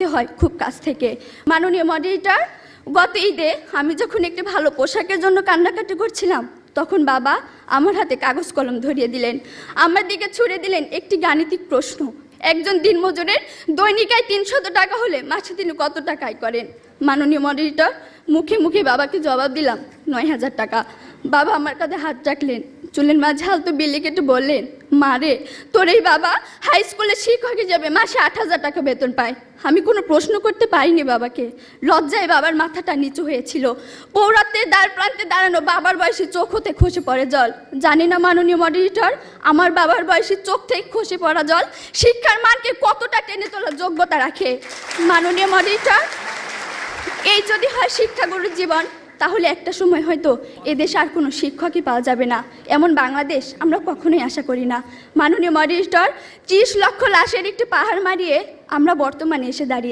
হয় খুব কাছ থেকে। মাননীয় মডারেটর, গত ঈদে আমি যখন একটি ভালো পোশাকের জন্য কান্নাকাটি করছিলাম, তখন বাবা আমার হাতে কাগজ কলম ধরিয়ে দিলেন, আমার দিকে ছুড়ে দিলেন একটি গাণিতিক প্রশ্ন। একজন দিনমজুরের দৈনিক আয় 300 টাকা হলে মাসে তিনি কত টাকা আয় করেন? মাননীয় মডারেটর, মুখে মুখে বাবাকে জবাব দিলাম 9000 টাকা। বাবা আমার কাঁধে হাত রাখলেন, চুলের মাঝে হালতো বিলি কেটে বললেন, মা রে, তোর এই বাবা হাই স্কুলে শিক্ষক হিসেবে মাসে 8000 টাকা বেতন পায়। আমি কোনো প্রশ্ন করতে পারিনি বাবাকে। লজ্জায় বাবার মাথাটা নিচু হয়েছিল। পৌরাত্বের দ্বার প্রান্তে দাঁড়ানো বাবার বয়সী চোখ হতে খসে পড়ে জল। জানি না মাননীয় মডারেটর, আমার বাবার বয়সী চোখ থেকে খসে পড়া জল শিক্ষার মানকে কতটা টেনে তোলার যোগ্যতা রাখে। মাননীয় মডারেটর, এই যদি হয় শিক্ষাগুরুর জীবন, তাহলে একটা সময় হয়তো এদেশে আর কোনো শিক্ষকই পাওয়া যাবে না। এমন বাংলাদেশ আমরা কখনোই আশা করি না। মাননীয় মডারেটর, 30 লক্ষ লাশের একটি পাহাড় মারিয়ে আমরা বর্তমানে এসে দাঁড়িয়ে